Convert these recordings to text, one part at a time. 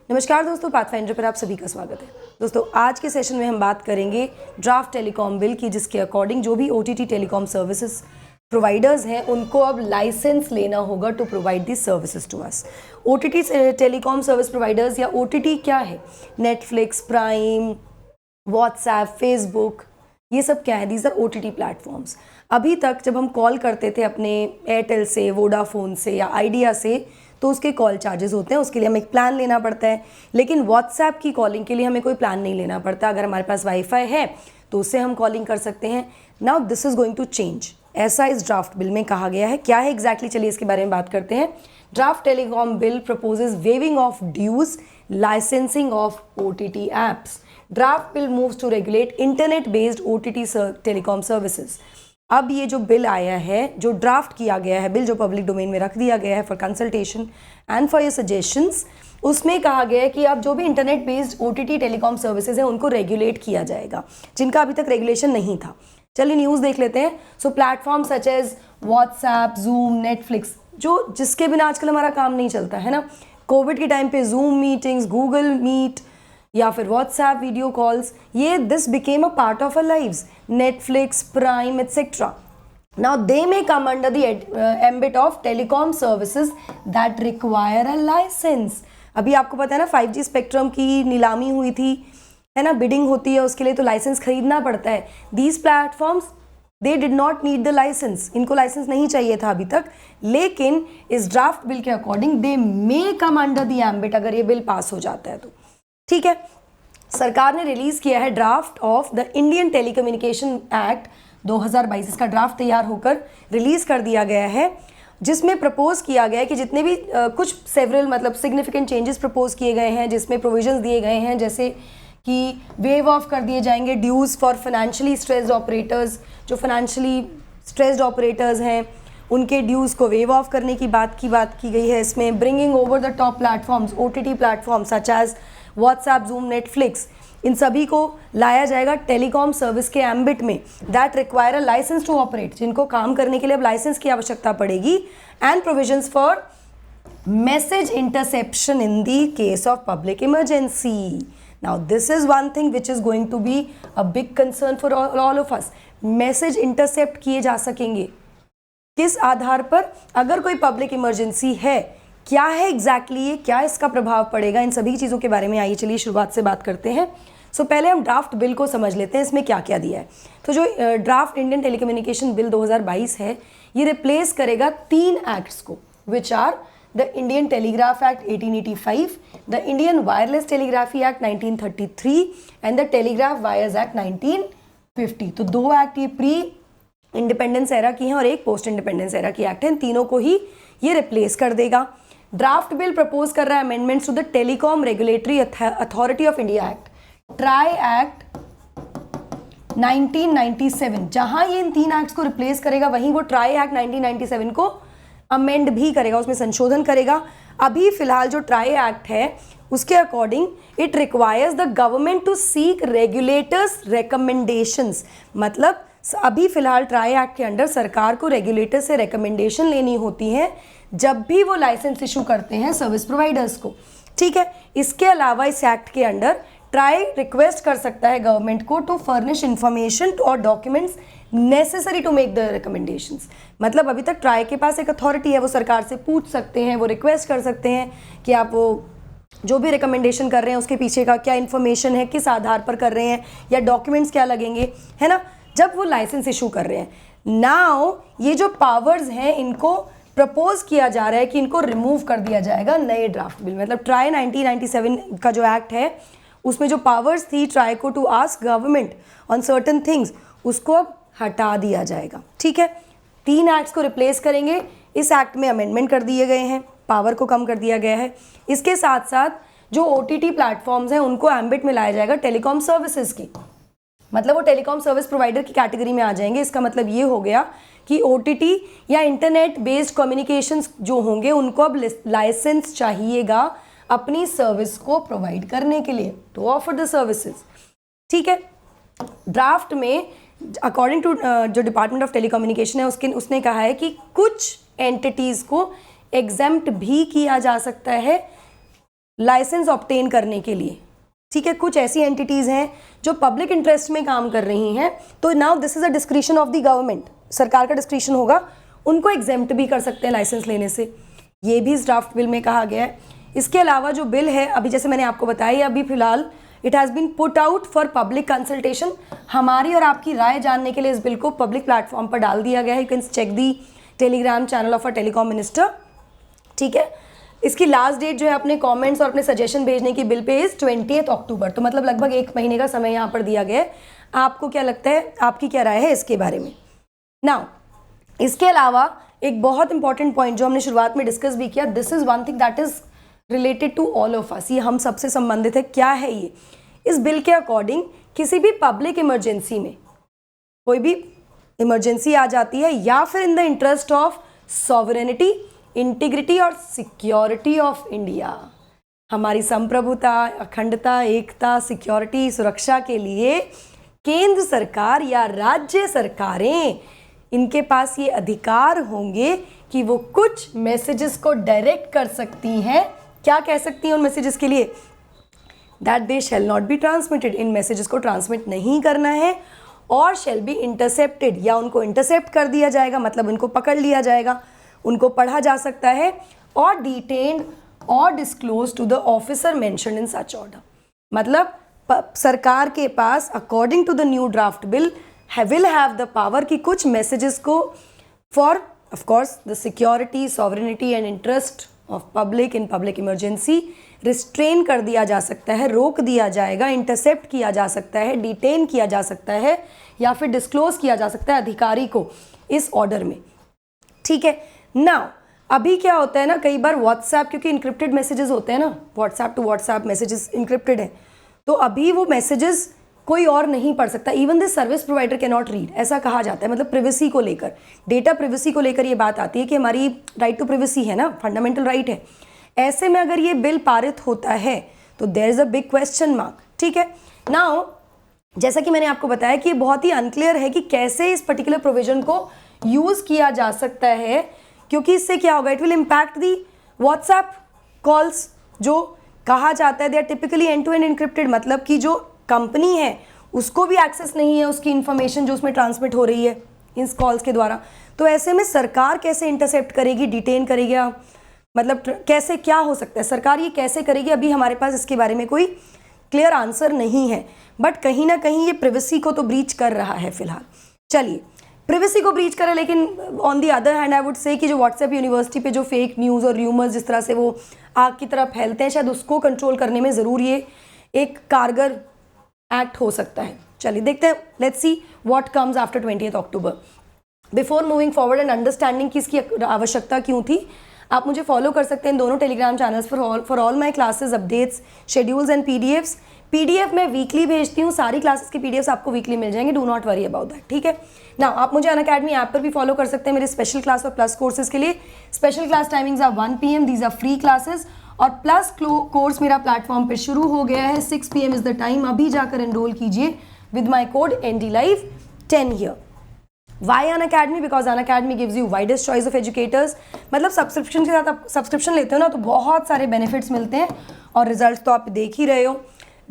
नमस्कार दोस्तों, पाथफाइंडर पर आप सभी का स्वागत है। दोस्तों आज के सेशन में हम बात करेंगे ड्राफ्ट टेलीकॉम बिल की, जिसके अकॉर्डिंग जो भी OTT टेलीकॉम सर्विसेज प्रोवाइडर्स हैं उनको अब लाइसेंस लेना होगा to provide this services to us. OTT telecom service providers या OTT क्या है? नेटफ्लिक्स, प्राइम, व्हाट्सएप, फेसबुक, ये सब क्या है? These are OTT platforms. अभी तक जब हम कॉल करते थे अपने एयरटेल से, वोडाफोन से या आइडिया से, तो उसके कॉल चार्जेस होते हैं, उसके लिए हमें एक प्लान लेना पड़ता है। लेकिन व्हाट्सएप की कॉलिंग के लिए हमें कोई प्लान नहीं लेना पड़ता। अगर हमारे पास वाईफाई है तो उससे हम कॉलिंग कर सकते हैं। Now this is going to change, ऐसा इस ड्राफ्ट बिल में कहा गया है। क्या है एग्जैक्टली, चलिए इसके बारे में बात करते हैं। Draft telecom bill proposes waiving of dues, licensing of OTT apps. Draft bill moves to regulate internet based OTT telecom services. अब ये जो बिल आया है, जो ड्राफ्ट किया गया है बिल, जो पब्लिक डोमेन में रख दिया गया है for consultation and for your suggestions, उसमें कहा गया है कि अब जो भी internet based OTT telecom services हैं उनको रेगुलेट किया जाएगा, जिनका अभी तक रेगुलेशन नहीं था। चलिए न्यूज़ देख लेते हैं। So platform such as WhatsApp, Zoom, Netflix, जो जिसके बिना आजकल हमारा काम नहीं चलता है ना। कोविड के टाइम पे जूम मीटिंग्स, गूगल मीट या फिर व्हाट्सएप वीडियो कॉल्स, ये this became a part of our lives. Netflix, Prime, etcetera, now they may come under the ambit of telecom services that require a license. अभी आपको पता है ना, 5G spectrum की नीलामी हुई थी, है ना, बिडिंग होती है उसके लिए, तो लाइसेंस खरीदना पड़ता है। These platforms they did not need the license, इनको लाइसेंस नहीं चाहिए था अभी तक, लेकिन इस ड्राफ्ट बिल के according they may come under the ambit, अगर ये बिल पास हो जाता है तो। ठीक है, सरकार ने रिलीज किया है draft of the Indian telecommunication act 2022। इसका ड्राफ्ट तैयार होकर रिलीज कर दिया गया है, जिसमें प्रपोज किया गया है कि जितने भी कुछ सेवरल मतलब सिग्निफिकेंट चेंजेस प्रपोज किए गए हैं, जिसमें प्रोविजंस दिए गए हैं, जैसे कि वेव ऑफ कर दिए जाएंगे dues for financially stressed operators. जो फाइनेंशियली स्ट्रेस्ड ऑपरेटर्स हैं उनके ड्यूज़ को वेव ऑफ करने की बात की गई है इसमें। Bringing over the top platforms, OTT platform such as WhatsApp, Zoom, Netflix, इन सभी को लाया जाएगा टेलीकॉम सर्विस के एम्बिट में that require a licence to operate, जिनको काम करने के लिए अब लाइसेंस की आवश्यकता पड़ेगी। And provisions for message interception in the case of public emergency. Now this is one thing which is going to be a big concern for all of us. Message intercept किए जा सकेंगे किस आधार पर? अगर कोई पब्लिक इमरजेंसी है, क्या है एग्जैक्टली ये, क्या इसका प्रभाव पड़ेगा, इन सभी चीज़ों के बारे में आइए चलिए शुरुआत से बात करते हैं। सो पहले हम ड्राफ्ट बिल को समझ लेते हैं, इसमें क्या क्या दिया है। तो जो ड्राफ्ट इंडियन टेलीकम्युनिकेशन बिल 2022 है, ये रिप्लेस करेगा 3 एक्ट्स को, which are the Indian Telegraph Act 1885, the Indian wireless telegraphy act 1933 and the telegraph wires act 1950। तो 2 एक्ट ये प्री इंडिपेंडेंस एरा की हैं और एक पोस्ट इंडिपेंडेंस एरा की एक्ट है, इन तीनों को ही ये रिप्लेस कर देगा। ड्राफ्ट बिल प्रपोज कर रहा है amendments to the Telecom Regulatory Authority of India Act, TRAI act 1997। जहां ये इन 3 एक्ट्स को रिप्लेस करेगा, वहीं वो ट्राई एक्ट 1997 को अमेंड भी करेगा, उसमें संशोधन करेगा। अभी फिलहाल जो ट्राई एक्ट है उसके according it requires the government to seek regulators recommendations. मतलब अभी फिलहाल ट्राई एक्ट के अंडर सरकार को रेगुलेटर से रिकमेंडेशन लेनी होती है जब भी वो लाइसेंस इशू करते हैं सर्विस प्रोवाइडर्स को। ठीक है, इसके अलावा इस एक्ट के अंडर ट्राई रिक्वेस्ट कर सकता है गवर्नमेंट को टू फर्निश इंफॉर्मेशन और documents necessary to make the recommendations. मतलब अभी तक ट्राई के पास एक अथॉरिटी है, वो सरकार से पूछ सकते हैं, वो रिक्वेस्ट कर सकते हैं कि आप वो जो भी रिकमेंडेशन कर रहे हैं उसके पीछे का क्या इन्फॉर्मेशन है, किस आधार पर कर रहे हैं, या डॉक्यूमेंट्स क्या लगेंगे, है ना, जब वो लाइसेंस इशू कर रहे हैं। नाउ ये जो पावर्स हैं इनको प्रपोज किया जा रहा है कि इनको रिमूव कर दिया जाएगा नए ड्राफ्ट बिल। मतलब ट्राई 1997 का जो एक्ट है उसमें जो पावर्स थी ट्राई को to ask government on certain things, उसको अब हटा दिया जाएगा। ठीक है, 3 एक्ट्स को रिप्लेस करेंगे, इस एक्ट में अमेंडमेंट कर दिए गए हैं, पावर को कम कर दिया गया है। इसके साथ साथ जो OTT प्लेटफॉर्म्स हैं उनको एम्बिट में लाया जाएगा टेलीकॉम सर्विसेज की, मतलब वो टेलीकॉम सर्विस प्रोवाइडर की कैटेगरी में आ जाएंगे। इसका मतलब ये हो गया कि OTT या इंटरनेट बेस्ड कम्युनिकेशंस जो होंगे उनको अब लाइसेंस चाहिएगा अपनी सर्विस को प्रोवाइड करने के लिए, टू ऑफर द सर्विसेज। ठीक है, ड्राफ्ट में अकॉर्डिंग टू जो डिपार्टमेंट ऑफ टेलीकम्युनिकेशन है उसने कहा है कि कुछ एंटिटीज़ को एग्जेम्प्ट भी किया जा सकता है लाइसेंस ऑब्टेन करने के लिए, ठीक है, कुछ ऐसी एंटिटीज़ हैं जो पब्लिक इंटरेस्ट में काम कर रही हैं, तो now this is a discretion of the government, सरकार का डिस्क्रिशन होगा, उनको एग्जेम्प्ट भी कर सकते हैं लाइसेंस लेने से, ये भी इस ड्राफ्ट बिल में कहा गया है। इसके अलावा जो बिल है अभी जैसे मैंने आपको बताया, अभी फिलहाल it has been put out for public consultation, हमारी और आपकी राय जानने के लिए इस बिल को पब्लिक प्लेटफॉर्म पर डाल दिया गया है। You can check the Telegram channel of a telecom minister, ठीक है। इसकी लास्ट डेट जो है अपने कमेंट्स और अपने सजेशन भेजने की बिल पे इज 20 अक्टूबर, तो मतलब लगभग 1 महीने का समय यहाँ पर दिया गया है। आपको क्या लगता है, आपकी क्या राय है इसके बारे में? नाउ इसके अलावा एक बहुत इंपॉर्टेंट पॉइंट जो हमने शुरुआत में डिस्कस भी किया, this is one thing that is related to all of us, ये हम सबसे संबंधित है। क्या है ये? इस बिल के अकॉर्डिंग किसी भी पब्लिक इमरजेंसी में, कोई भी इमरजेंसी आ जाती है या फिर in the interest of sovereignty, integrity और सिक्योरिटी ऑफ इंडिया, हमारी संप्रभुता, अखंडता, एकता, सिक्योरिटी, सुरक्षा के लिए केंद्र सरकार या राज्य सरकारें, इनके पास ये अधिकार होंगे कि वो कुछ मैसेजेस को डायरेक्ट कर सकती हैं। क्या कह सकती हैं उन मैसेजेस के लिए? That they shall not be transmitted, in messages को ट्रांसमिट नहीं करना है, और शैल बी इंटरसेप्टेड, या उनको इंटरसेप्ट कर दिया जाएगा, मतलब उनको पकड़ लिया जाएगा, उनको पढ़ा जा सकता है, और डिटेन्ड और disclose to the officer mentioned in such order. मतलब सरकार के पास according to the new draft bill will have the power कि कुछ मैसेजेस को for of course the security, sovereignty and interest of public in public emergency restrain कर दिया जा सकता है, रोक दिया जाएगा, इंटरसेप्ट किया जा सकता है, डिटेन किया जा सकता है, या फिर डिस्क्लोज किया जा सकता है अधिकारी को इस ऑर्डर में, ठीक है। नाउ अभी क्या होता है ना, कई बार व्हाट्सएप, क्योंकि इंक्रिप्टेड मैसेजेस होते हैं ना, WhatsApp to WhatsApp messages encrypted है, तो अभी वो मैसेजेस कोई और नहीं पढ़ सकता, even this service provider can not read, ऐसा कहा जाता है। मतलब प्रिवेसी को लेकर, डेटा प्रिवेसी को लेकर ये बात आती है कि हमारी राइट टू प्रिवेसी है ना, फंडामेंटल राइट है। ऐसे में अगर ये बिल पारित होता है तो there is a big question mark, ठीक है। नाउ जैसा कि मैंने आपको बताया कि ये बहुत ही अनक्लियर है कि कैसे इस पर्टिकुलर प्रोविजन को यूज़ किया जा सकता है, क्योंकि इससे क्या होगा, it will impact the WhatsApp calls, जो कहा जाता है they are typically end to end encrypted, मतलब कि जो कंपनी है उसको भी एक्सेस नहीं है उसकी इंफॉर्मेशन जो उसमें ट्रांसमिट हो रही है इन कॉल्स के द्वारा। तो ऐसे में सरकार कैसे इंटरसेप्ट करेगी, डिटेन करेगी, मतलब कैसे, क्या हो सकता है, सरकार ये कैसे करेगी? अभी हमारे पास इसके बारे में कोई क्लियर आंसर नहीं है, बट कहीं ना कहीं ये प्रिवेसी को तो ब्रीच कर रहा है फिलहाल। चलिए, प्रिवेसी को ब्रीच करे, लेकिन on the other hand I would say कि जो व्हाट्सएप यूनिवर्सिटी पे जो फेक न्यूज़ और र्यूमर्स जिस तरह से वो आग की तरह फैलते हैं, शायद उसको कंट्रोल करने में ज़रूर ये एक कारगर एक्ट हो सकता है। चलिए देखते हैं, let's see what comes after 20 October. Before moving forward and understanding कि इसकी आवश्यकता क्यों थी, आप मुझे फॉलो कर सकते हैं इन दोनों Telegram channels for all my classes, updates, schedules and PDFs. PDF मैं वीकली भेजती हूँ, सारी क्लासेस की पीडीएफ्स आपको वीकली मिल जाएंगे, do not worry about that, ठीक है ना। आप मुझे अनअकैडमी ऐप पर भी फॉलो कर सकते हैं मेरे स्पेशल क्लास और प्लस कोर्सेज के लिए। Special class timings are 1 PM, these are free classes, और प्लस कोर्स मेरा प्लेटफॉर्म पे शुरू हो गया है, 6 PM इज द टाइम, अभी जाकर एनरोल कीजिए with my code NDLive10 here. Why Unacademy? Because Unacademy gives you widest choice of educators. मतलब सब्सक्रिप्शन के साथ आप सब्सक्रिप्शन लेते हो ना तो बहुत सारे बेनिफिट्स मिलते हैं, और रिजल्ट तो आप देख ही रहे हो।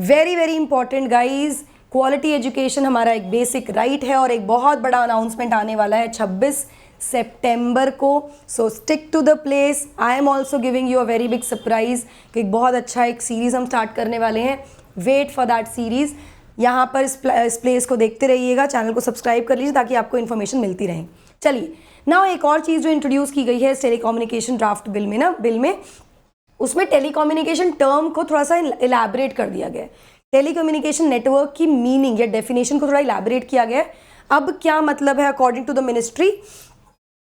Very very important guys, quality education हमारा एक बेसिक राइट है, और एक बहुत बड़ा अनाउंसमेंट आने वाला है 26 सितंबर को, so stick to the place. I am also giving you a very big surprise, कि बहुत अच्छा एक सीरीज़ हम स्टार्ट करने वाले हैं, वेट फॉर दैट सीरीज़। यहाँ पर इस प्लेस को देखते रहिएगा, चैनल को सब्सक्राइब कर लीजिए ताकि आपको इन्फॉर्मेशन मिलती रहे। चलिए, नाउ एक और चीज़ जो इंट्रोड्यूस की गई है इस टेलीकम्युनिकेशन ड्राफ्ट बिल में ना, बिल में उसमें टेलीकम्युनिकेशन टर्म को थोड़ा सा इलैबोरेट कर दिया गया है। टेलीकम्युनिकेशन नेटवर्क की मीनिंग या डेफिनेशन को थोड़ा इलैबोरेट किया गया है। अब क्या मतलब है according to the ministry?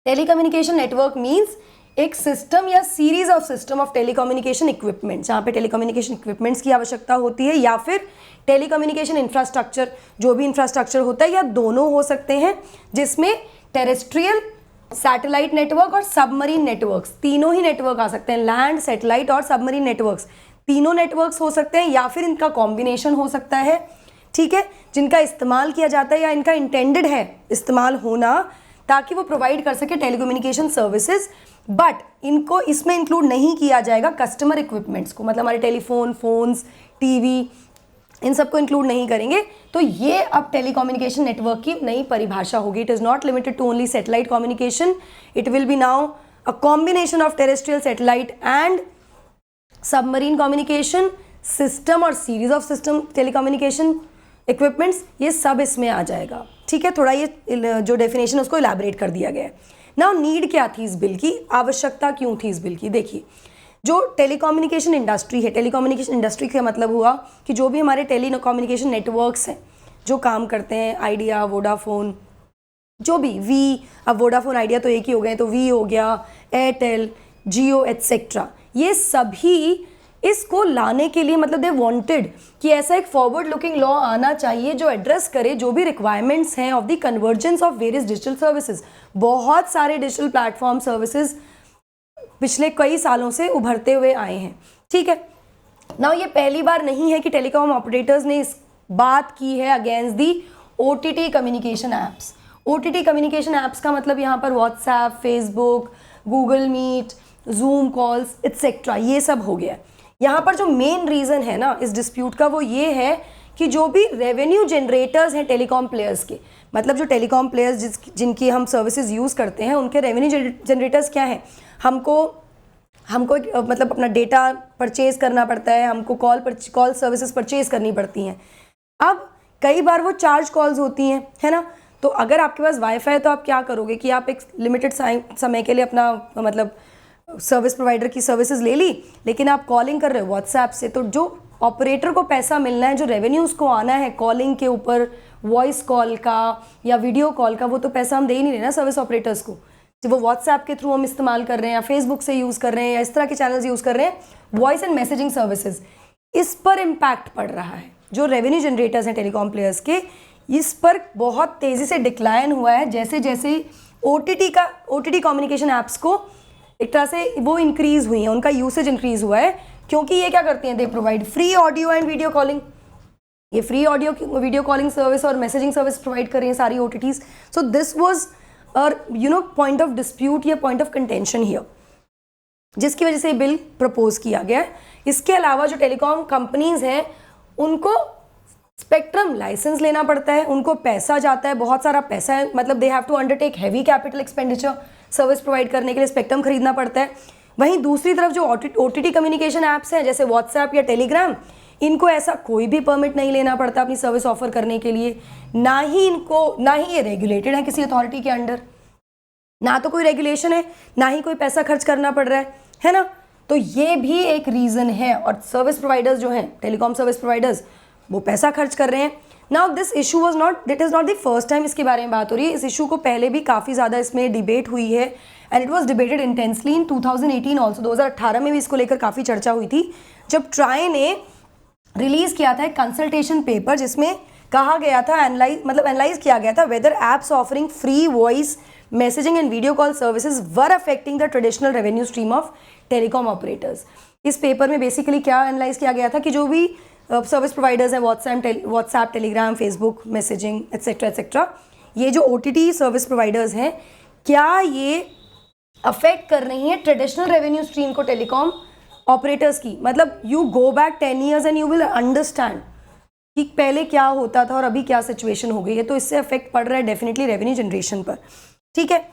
Telecommunication network means एक सिस्टम या series of system of telecommunication equipment, जहाँ पे टेलीकम्युनिकेशन इक्विपमेंट्स की आवश्यकता होती है, या फिर टेलीकम्युनिकेशन इंफ्रास्ट्रक्चर, जो भी इंफ्रास्ट्रक्चर होता है, या दोनों हो सकते हैं, जिसमें टेरेस्ट्रियल, सैटेलाइट नेटवर्क और सबमरीन नेटवर्क्स, तीनों ही नेटवर्क आ सकते हैं। लैंड, सैटेलाइट और सबमरीन नेटवर्क्स, तीनों नेटवर्क्स हो सकते हैं, या फिर इनका कॉम्बिनेशन हो सकता है, ठीक है, जिनका इस्तेमाल किया जाता है या इनका इंटेंडेड है इस्तेमाल होना, ताकि वो प्रोवाइड कर सके टेलीकम्युनिकेशन सर्विसेज बट इनको इसमें इंक्लूड नहीं किया जाएगा कस्टमर इक्विपमेंट्स को, मतलब हमारे टेलीफोन, फोन्स, टीवी, इन सबको इंक्लूड नहीं करेंगे। तो ये अब टेलीकम्युनिकेशन नेटवर्क की नई परिभाषा होगी। It is not limited to only satellite communication, it will be now a combination of terrestrial, satellite and submarine communication system और series of system telecommunication equipments, ये सब इसमें आ जाएगा। ठीक है, थोड़ा ये जो डेफिनेशन उसको इलैबोरेट कर दिया गया है। नाउ नीड क्या थी इस बिल की, आवश्यकता क्यों थी इस बिल की? देखिए, जो टेलीकम्युनिकेशन इंडस्ट्री है, टेलीकम्युनिकेशन इंडस्ट्री का मतलब हुआ कि जो भी हमारे टेलीकम्युनिकेशन नेटवर्क्स हैं जो काम करते हैं, आइडिया, वोडाफोन, जो भी वी, अब वोडाफोन आइडिया तो एक ही हो गए, तो वी हो गया, एयरटेल, जियो एटसेट्रा, ये सभी इसको लाने के लिए मतलब दे वांटेड कि ऐसा एक फॉरवर्ड लुकिंग लॉ आना चाहिए जो एड्रेस करे जो भी रिक्वायरमेंट्स हैं of the convergence of various digital services. बहुत सारे डिजिटल प्लेटफॉर्म सर्विसेज पिछले कई सालों से उभरते हुए आए हैं। ठीक है, नाउ ये पहली बार नहीं है कि टेलीकॉम ऑपरेटर्स ने इस बात की है against the OTT communication apps. OTT communication apps का मतलब यहाँ पर WhatsApp, Facebook, Google Meet, Zoom calls etcetera, ये सब हो गया। यहाँ पर जो मेन रीज़न है ना इस डिस्प्यूट का, वो ये है कि जो भी रेवेन्यू जनरेटर्स हैं टेलीकॉम प्लेयर्स के, मतलब जो टेलीकॉम प्लेयर्स जिनकी हम सर्विसेज यूज़ करते हैं, उनके रेवेन्यू जनरेटर्स क्या हैं? हमको मतलब अपना डेटा परचेज़ करना पड़ता है, हमको कॉल सर्विसेज परचेज़ करनी पड़ती हैं। अब कई बार वो चार्ज कॉल्स होती हैं, है ना? तो अगर आपके पास वाईफाई है तो आप क्या करोगे कि आप एक लिमिटेड समय के लिए अपना मतलब सर्विस प्रोवाइडर की सर्विसेज ले ली, लेकिन आप कॉलिंग कर रहे हो व्हाट्सएप से, तो जो ऑपरेटर को पैसा मिलना है, जो रेवेन्यू उसको आना है कॉलिंग के ऊपर, वॉइस कॉल का या वीडियो कॉल का, वो तो पैसा हम दे ही नहीं रहे ना सर्विस ऑपरेटर्स को। जब वो व्हाट्सएप के थ्रू हम इस्तेमाल कर रहे हैं या फेसबुक से यूज़ कर रहे हैं या इस तरह के चैनल्स यूज़ कर रहे हैं, वॉइस एंड मैसेजिंग सर्विसेज, इस पर इम्पैक्ट पड़ रहा है। जो रेवेन्यू जनरेटर्स हैं टेलीकॉम प्लेयर्स के, इस पर बहुत तेज़ी से डिक्लाइन हुआ है जैसे जैसे OTT कम्युनिकेशन ऐप्स को एक तरह से वो इंक्रीज़ हुई है, उनका यूसेज इंक्रीज़ हुआ है, क्योंकि ये क्या करती हैं, they provide free audio and video calling. ये free audio video calling service और मैसेजिंग सर्विस प्रोवाइड कर रही हैं सारी OTTs। So this was point of dispute या पॉइंट ऑफ कंटेंशन हियर, जिसकी वजह से ये बिल प्रपोज किया गया है। इसके अलावा जो टेलीकॉम कंपनीज हैं उनको स्पेक्ट्रम लाइसेंस लेना पड़ता है, उनको पैसा जाता है, बहुत सारा पैसा है, मतलब they have to undertake heavy capital expenditure service provide करने के लिए स्पेक्ट्रम खरीदना पड़ता है। वहीं दूसरी तरफ जो OTT कम्युनिकेशन ऐप्स हैं जैसे व्हाट्सएप या टेलीग्राम, इनको ऐसा कोई भी परमिट नहीं लेना पड़ता अपनी सर्विस ऑफर करने के लिए, ना ही ये रेगुलेटेड है किसी अथॉरिटी के अंडर, ना तो कोई रेगुलेशन है, ना ही कोई पैसा खर्च करना पड़ रहा है ना? तो ये भी एक रीज़न है। और सर्विस प्रोवाइडर्स जो हैं, टेलीकॉम सर्विस प्रोवाइडर्स, वो पैसा खर्च कर रहे हैं। Now this issue was not, it is not the first time इसके बारे में बात हो रही है। इस इशू को पहले भी काफ़ी ज़्यादा इसमें डिबेट हुई है and it was debated intensely in 2018 also. 2018 में भी इसको लेकर काफ़ी चर्चा हुई थी, जब ट्राई ने रिलीज़ किया था एक कंसल्टेशन पेपर जिसमें कहा गया था, एनालाइज किया गया था whether apps offering free voice messaging and video call services were affecting the traditional revenue stream of telecom operators. इस पेपर में बेसिकली क्या एनालाइज किया गया था कि जो भी सर्विस प्रोवाइडर्स हैं, WhatsApp, Telegram, Facebook messaging etcetera, ये जो OTT सर्विस प्रोवाइडर्स हैं, क्या ये अफेक्ट कर रही हैं ट्रेडिशनल रेवेन्यू स्ट्रीम को टेलीकॉम ऑपरेटर्स की? मतलब you go back 10 years and you will understand कि पहले क्या होता था और अभी क्या सिचुएशन हो गई है। तो इससे अफेक्ट पड़ रहा है डेफिनेटली रेवेन्यू जनरेशन पर। ठीक है,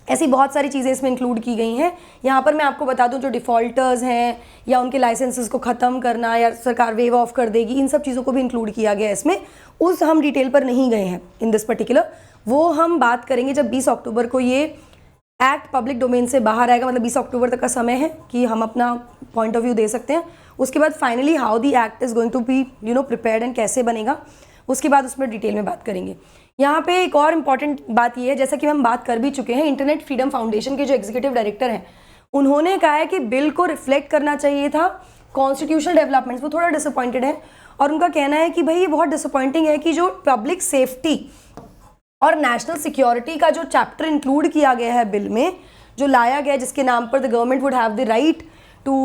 ऐसी बहुत सारी चीज़ें इसमें इंक्लूड की गई हैं। यहाँ पर मैं आपको बता दूँ, जो डिफ़ॉल्टर्स हैं या उनके लाइसेंसेस को ख़त्म करना या सरकार वेव ऑफ कर देगी, इन सब चीज़ों को भी इंक्लूड किया गया है इसमें। उस हम डिटेल पर नहीं गए हैं इन दिस पर्टिकुलर, वो हम बात करेंगे जब 20 अक्टूबर को ये एक्ट पब्लिक डोमेन से बाहर आएगा। मतलब 20 अक्टूबर तक का समय है कि हम अपना पॉइंट ऑफ व्यू दे सकते हैं। उसके बाद finally how the act is going to be prepared and कैसे बनेगा, उसके बाद उसमें डिटेल में बात करेंगे। यहाँ पे एक और इम्पॉर्टेंट बात ये है, जैसा कि हम बात कर भी चुके हैं, इंटरनेट फ्रीडम फाउंडेशन के जो एग्जीक्यूटिव डायरेक्टर हैं, उन्होंने कहा है कि बिल को रिफ्लेक्ट करना चाहिए था कॉन्स्टिट्यूशनल डेवलपमेंट्स। वो थोड़ा डिसअपॉइंटेड है और उनका कहना है कि भाई ये बहुत डिसअपॉइंटिंग है कि जो पब्लिक सेफ्टी और नेशनल सिक्योरिटी का जो चैप्टर इंक्लूड किया गया है बिल में, जो लाया गया है, जिसके नाम पर the government would have the right to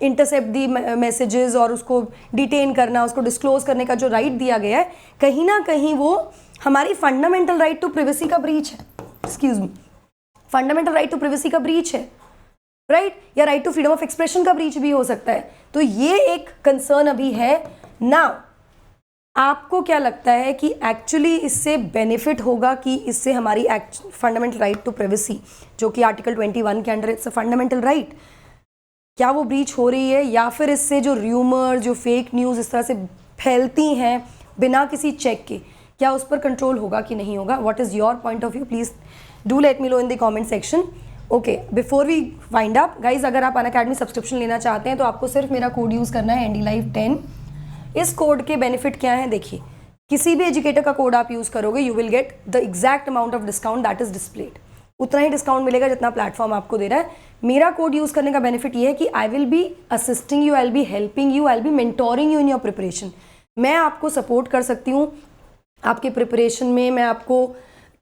intercept the messages और उसको डिटेन करना, उसको डिस्क्लोज करने का जो राइट दिया गया है, कहीं ना कहीं वो हमारी फंडामेंटल राइट टू प्रिवेसी का ब्रीच है। Excuse me, fundamental right to privacy का ब्रीच है, राइट, या right to freedom of expression का ब्रीच भी हो सकता है। तो ये एक कंसर्न अभी है। नाउ आपको क्या लगता है कि एक्चुअली इससे बेनिफिट होगा कि इससे हमारी फंडामेंटल राइट टू प्राइवेसी जो कि आर्टिकल 21 के under it's a fundamental right, क्या वो ब्रीच हो रही है, या फिर इससे जो र्यूमर, जो फेक न्यूज़ इस तरह से फैलती हैं बिना किसी चेक के, क्या उस पर कंट्रोल होगा कि नहीं होगा? What is your point of view? Please do let me know in the comment section. Okay, before we wind up guys, अगर आप अनअकैडमी सब्सक्रिप्शन लेना चाहते हैं तो आपको सिर्फ मेरा कोड यूज़ करना है NDLive10। इस कोड के बेनिफिट क्या हैं देखिए, किसी भी एजुकेटर का कोड आप यूज़ करोगे you will get the exact amount of discount that is displayed, उतना ही डिस्काउंट मिलेगा जितना प्लेटफॉर्म आपको दे रहा है। मेरा कोड यूज़ करने का बेनिफिट ये है कि I will be assisting you, I will be helping you, I will be mentoring you in your preparation. मैं आपको सपोर्ट कर सकती हूँ आपके प्रिपरेशन में, मैं आपको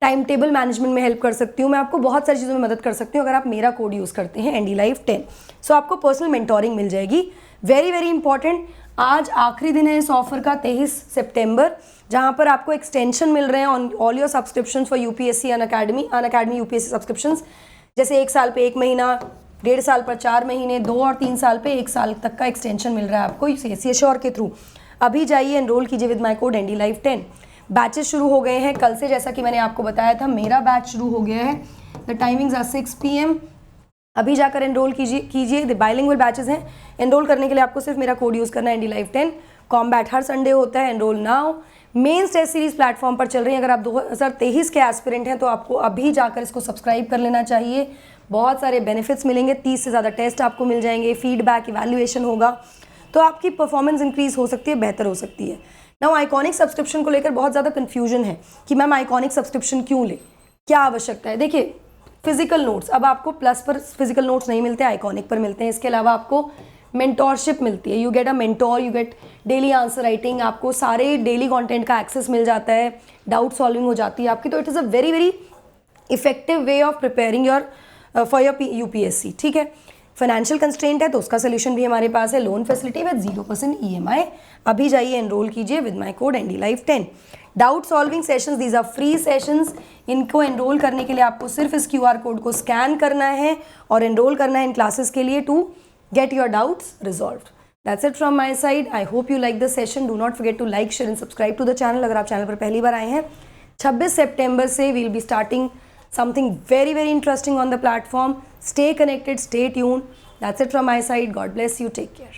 टाइम टेबल मैनेजमेंट में हेल्प कर सकती हूँ, मैं आपको बहुत सारी चीज़ों में मदद कर सकती हूँ अगर आप मेरा कोड यूज़ करते हैं NDLive10। सो आपको पर्सनल मेंटोरिंग मिल जाएगी। वेरी वेरी इंपॉर्टेंट, आज आखिरी दिन है इस ऑफर का 23 सितंबर, जहाँ पर आपको एक्सटेंशन मिल रहे हैं on all your subscription for UPSC Unacademy UPSC subscriptions. जैसे 1 साल पे 1 महीना, 1.5 साल पर 4 महीने, 2 और 3 साल पे 1 साल तक का एक्सटेंशन मिल रहा है आपको CSE Assure के थ्रू। अभी जाइए एनरोल कीजिए with my code NDLive10। Batches शुरू हो गए हैं कल से, जैसा कि मैंने आपको बताया था मेरा बैच शुरू हो गया है। The timings are 6 PM। अभी जाकर एनरोल कीजिए। द बाइलिंगुअल बैचेस हैं। एनरोल करने के लिए आपको सिर्फ मेरा कोड यूज़ करना है NDLive10। कॉम्बैट हर संडे होता है। Enroll now. Mains test series platform पर चल रही है। अगर आप 2023 के एस्पिरेंट हैं तो आपको अभी जाकर इसको सब्सक्राइब कर लेना चाहिए। बहुत सारे बेनिफिट्स मिलेंगे, 30 से ज़्यादा टेस्ट आपको मिल जाएंगे, फीडबैक इवैल्यूएशन होगा, तो आपकी परफॉर्मेंस इंक्रीज हो सकती है, बेहतर हो सकती है। नाउ आइकॉनिक सब्सक्रिप्शन को लेकर बहुत ज़्यादा कन्फ्यूजन है कि मैम आइकॉनिक सब्सक्रिप्शन क्यों ले, क्या आवश्यकता है। देखिए, फिजिकल नोट्स अब आपको प्लस पर फिजिकल नोट्स नहीं मिलते, आइकॉनिक पर मिलते हैं। इसके अलावा आपको मेंटोरशिप मिलती है, you get a mentor, you get daily answer writing, आपको सारे डेली कंटेंट का एक्सेस मिल जाता है, डाउट सॉल्विंग हो जाती है आपकी। तो it is a very very effective way of preparing your for your UPSC। ठीक है, फाइनेंशियल कंस्ट्रेंट है तो उसका सोल्यूशन भी हमारे पास है, लोन फैसिलिटी विद 0% EMI। अभी जाइए एनरोल कीजिए with my code NDLive10। Doubt solving sessions, these are free sessions. इनको एनरोल करने के लिए आपको सिर्फ इस QR कोड को स्कैन करना है और एनरोल करना है इन क्लासेस के लिए to get your doubts resolved. That's it from my side. I hope you like this session. Do not forget to like, share and subscribe to the channel अगर आप चैनल पर पहली बार आए हैं। 26 सितंबर से we'll be starting something very very interesting on the platform. Stay connected, stay tuned. That's it from my side. God bless you. Take care.